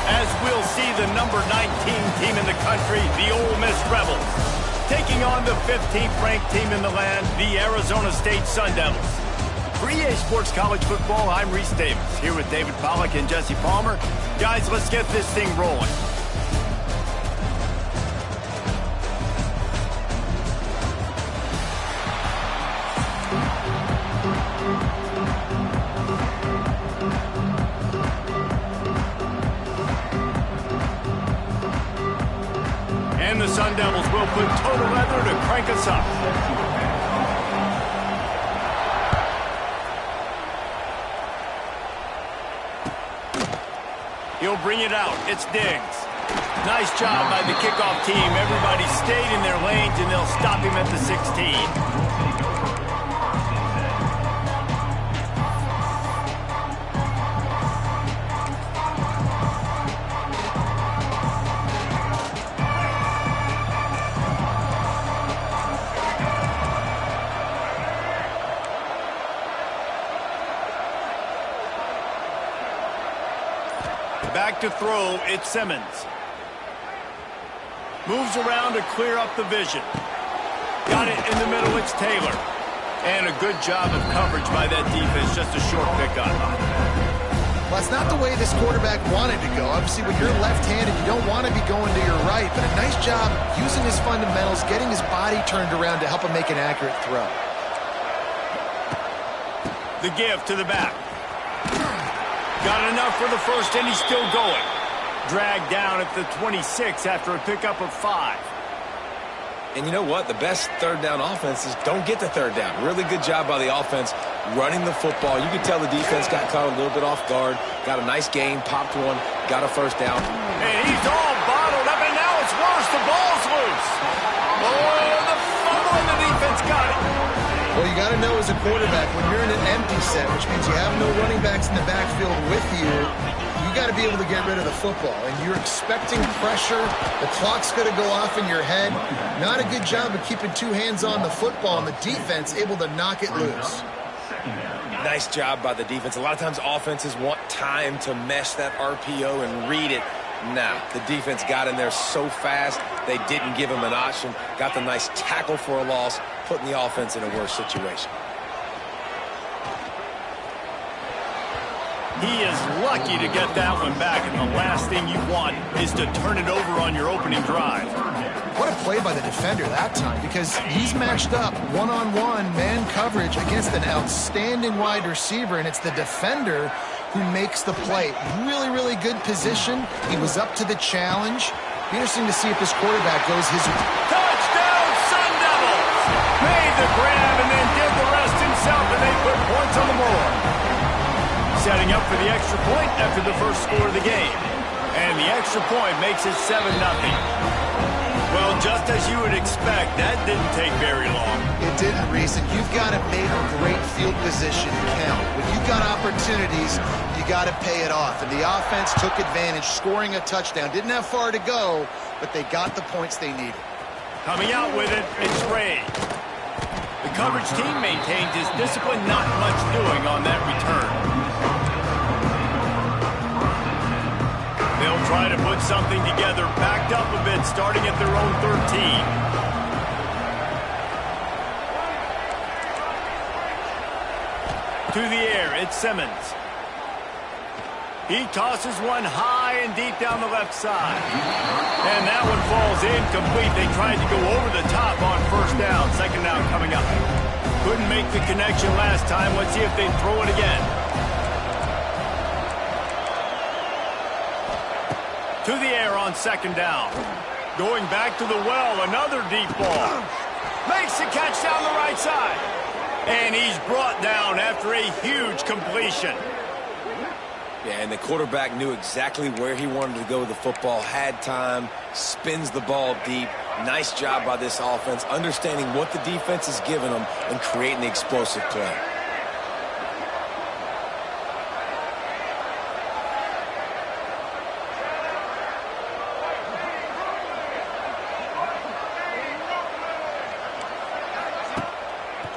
as we'll see the number 19 team in the country, the Ole Miss Rebels, taking on the 15th ranked team in the land, the Arizona State Sun Devils. For EA Sports College Football, I'm Reese Davis, here with David Pollack and Jesse Palmer. Guys, let's get this thing rolling. And the Sun Devils will put total leather to crank us up. He'll bring it out. It's Diggs. Nice job by the kickoff team. Everybody stayed in their lanes, and they'll stop him at the 16. Back to throw, it's Simmons. Moves around to clear up the vision. Got it in the middle, it's Taylor. And a good job of coverage by that defense, just a short pickup. Well, it's not the way this quarterback wanted to go. Obviously, when you're left-handed, you don't want to be going to your right, but a nice job using his fundamentals, getting his body turned around to help him make an accurate throw. The give to the back. Got enough for the first, and he's still going. Dragged down at the 26 after a pickup of 5. And you know what? The best third down offenses don't get the third down. Really good job by the offense running the football. You could tell the defense got caught a little bit off guard. Got a nice game, popped one, got a first down. And he's all bottled up, and now it's worse. The ball's loose. Oh, the fumble, and the defense got it. Well, you got to know as a quarterback, when you're in an empty set, which means you have no running backs in the backfield with you, you got to be able to get rid of the football. And you're expecting pressure. The clock's going to go off in your head. Not a good job of keeping two hands on the football, and the defense able to knock it loose. Nice job by the defense. A lot of times offenses want time to mesh that RPO and read it. Nah, the defense got in there so fast, they didn't give him an option. Got the nice tackle for a loss, putting the offense in a worse situation. He is lucky to get that one back, and the last thing you want is to turn it over on your opening drive. What a play by the defender that time, because he's matched up one-on-one man coverage against an outstanding wide receiver, and it's the defender who makes the play. Really, really good position. He was up to the challenge. Be interesting to see if this quarterback goes his way. Touchdown, Sun Devils! Made the grab and then did the rest himself, and they put points on the board. Setting up for the extra point after the first score of the game. And the extra point makes it 7-0. Well, just as you would expect, that didn't take very long. It didn't, Reese, and you've got to make a great field position count. When you've got opportunities, you got to pay it off. And the offense took advantage, scoring a touchdown. Didn't have far to go, but they got the points they needed. Coming out with it, it's Ray. The coverage team maintained his discipline, not much doing on that return. They'll try to put something together, backed up a bit, starting at their own 13. To the air, it's Simmons. He tosses one high and deep down the left side. And that one falls incomplete. They tried to go over the top on first down. Second down coming up. Couldn't make the connection last time. Let's see if they throw it again. To the air on second down. Going back to the well, another deep ball. Makes the catch down the right side. And he's brought down after a huge completion. Yeah, and the quarterback knew exactly where he wanted to go with the football, had time, spins the ball deep. Nice job by this offense, understanding what the defense is giving them and creating the explosive play.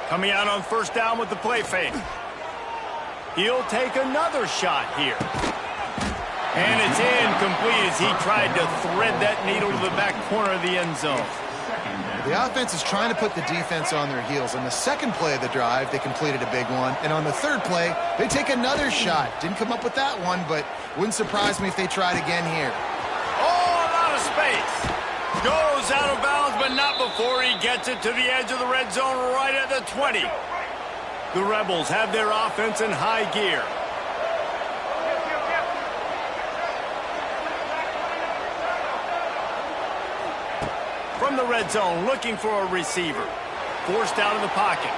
Coming out on first down with the play fake. He'll take another shot here. And it's incomplete as he tried to thread that needle to the back corner of the end zone. The offense is trying to put the defense on their heels. On the second play of the drive, they completed a big one. And on the third play, they take another shot. Didn't come up with that one, but wouldn't surprise me if they tried again here. Oh, a lot of space. Goes out of bounds, but not before he gets it to the edge of the red zone right at the 20. The Rebels have their offense in high gear. From the red zone, looking for a receiver. Forced out of the pocket.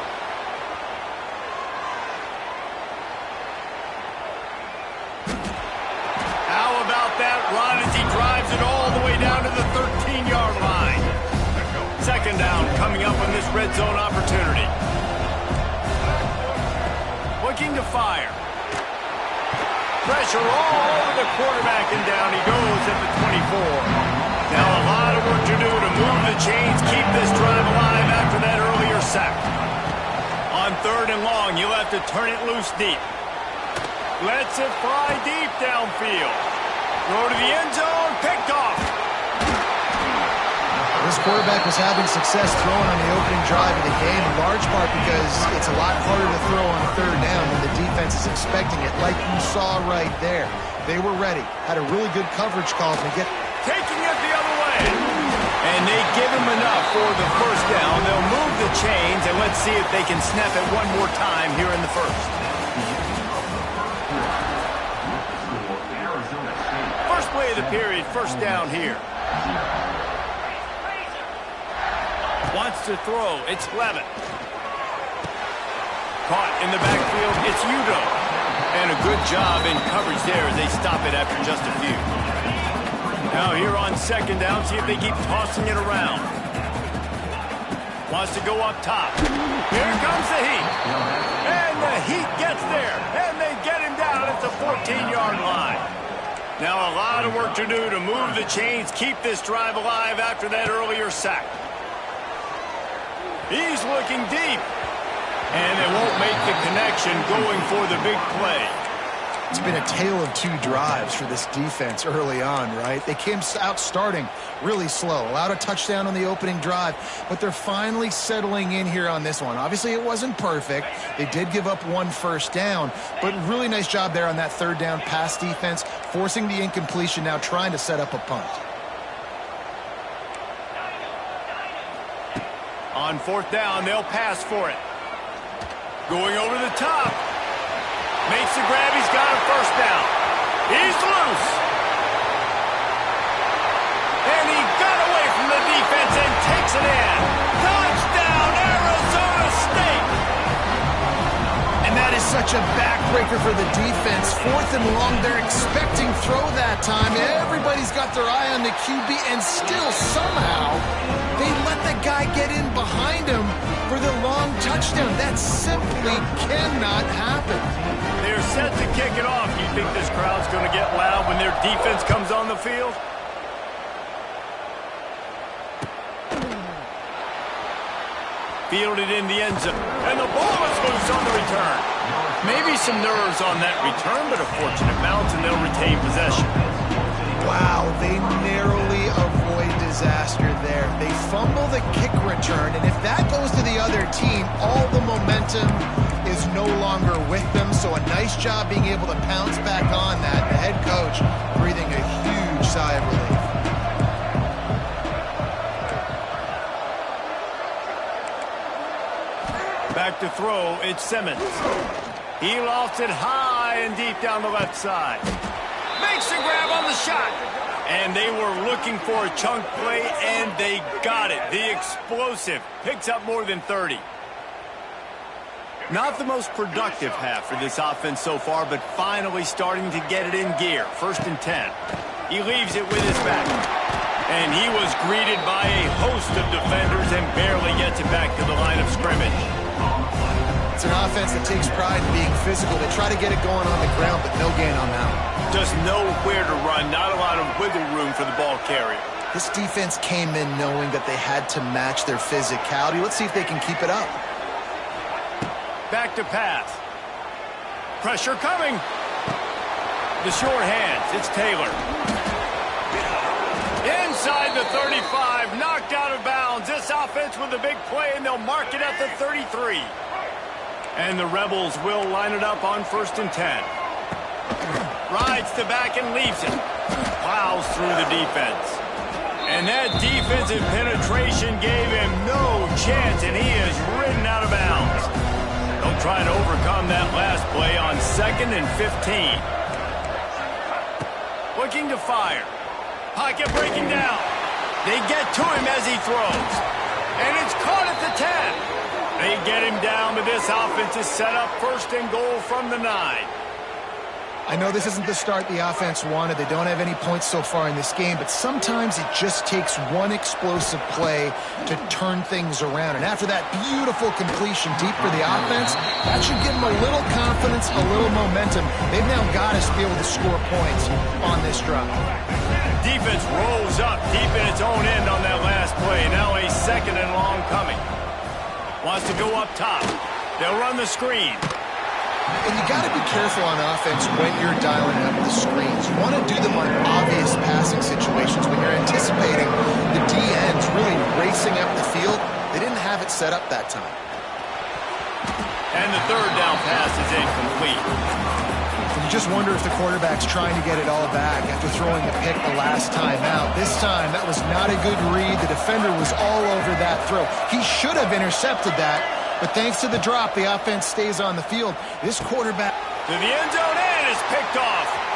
How about that run as he drives it all the way down to the 13-yard line? Second down coming up on this red zone opportunity. Looking to fire. Pressure all over the quarterback, and down he goes at the 24. Now a lot of work to do to move the chains, keep this drive alive after that earlier sack. On third and long, you'll have to turn it loose deep. Lets it fly deep downfield. Throw to the end zone, picked off. This quarterback was having success throwing on the opening drive of the game, in large part because it's a lot harder to throw on third down when the defense is expecting it, like you saw right there. They were ready, had a really good coverage call to get... Taking it the other way. And they give him enough for the first down. They'll move the chains, and let's see if they can snap it one more time here in the first. First play of the period, first down here. Wants to throw. It's Levin. Caught in the backfield. It's Udo. And a good job in coverage there as they stop it after just a few. Now here on second down, see if they keep tossing it around. Wants to go up top. Here comes the Heat. And the Heat gets there. And they get him down at the 14-yard line. Now a lot of work to do to move the chains, keep this drive alive after that earlier sack. He's looking deep. And they won't make the connection going for the big play. It's been a tale of two drives for this defense early on, right? They came out starting really slow, allowed a touchdown on the opening drive, but they're finally settling in here on this one. Obviously, it wasn't perfect. They did give up one first down, but really nice job there on that third down pass defense, forcing the incompletion, now trying to set up a punt. On fourth down, they'll pass for it. Going over the top. Makes the grab. He's got a first down. He's loose. And he got away from the defense and takes it in. Touchdown, Arizona State. And that is such a backbreaker for the defense. Fourth and long, they're expecting throw that time. Everybody's got their eye on the QB, and still somehow they let the guy get in behind him for the long touchdown. That simply cannot happen. They're set to kick it off. You think this crowd's going to get loud when their defense comes on the field? Fielded in the end zone. And the ball is loose on the return. Maybe some nerves on that return, but a fortunate bounce, and they'll retain possession. Wow, they narrowly avoid disaster there. They fumble the kick return, and if that goes to the other team, all the momentum is no longer with them. So a nice job being able to pounce back on that. The head coach breathing a huge sigh of relief. Back to throw, it's Simmons. He lofts it high and deep down the left side. Makes the grab on the shot. And they were looking for a chunk play, and they got it. The explosive picks up more than 30. Not the most productive half for this offense so far, but finally starting to get it in gear. First and 10. He leaves it with his back. And he was greeted by a host of defenders and barely gets it back to the line of scrimmage. It's an offense that takes pride in being physical. They try to get it going on the ground, but no gain on that one. Just nowhere to run, not a lot of wiggle room for the ball carrier. This defense came in knowing that they had to match their physicality. Let's see if they can keep it up. Back to pass. Pressure coming. The sure hands. It's Taylor. Inside the 35. Knocked out of bounds. This offense with a big play, and they'll mark it at the 33. And the Rebels will line it up on 1st and 10. Rides the back and leaves it. Plows through the defense. And that defensive penetration gave him no chance, and he is ridden out of bounds. They'll try to overcome that last play on 2nd and 15. Looking to fire. Pocket breaking down. They get to him as he throws. And it's caught at the 10. They get him down, but this offense is set up 1st and goal from the 9. I know this isn't the start the offense wanted. They don't have any points so far in this game, but sometimes it just takes one explosive play to turn things around. And after that beautiful completion deep for the offense, that should give them a little confidence, a little momentum. They've now got to be able to score points on this drive. Defense rolls up deep in its own end on that last play. Now a 2nd and long coming. Wants to go up top. They'll run the screen. And you got to be careful on offense when you're dialing up the screens. You want to do them on obvious passing situations when you're anticipating the D-ends really racing up the field. They didn't have it set up that time. And the 3rd down pass is incomplete. You just wonder if the quarterback's trying to get it all back after throwing a pick the last time out. This time, that was not a good read. The defender was all over that throw. He should have intercepted that. But thanks to the drop, the offense stays on the field. This quarterback... To the end zone, and is picked off.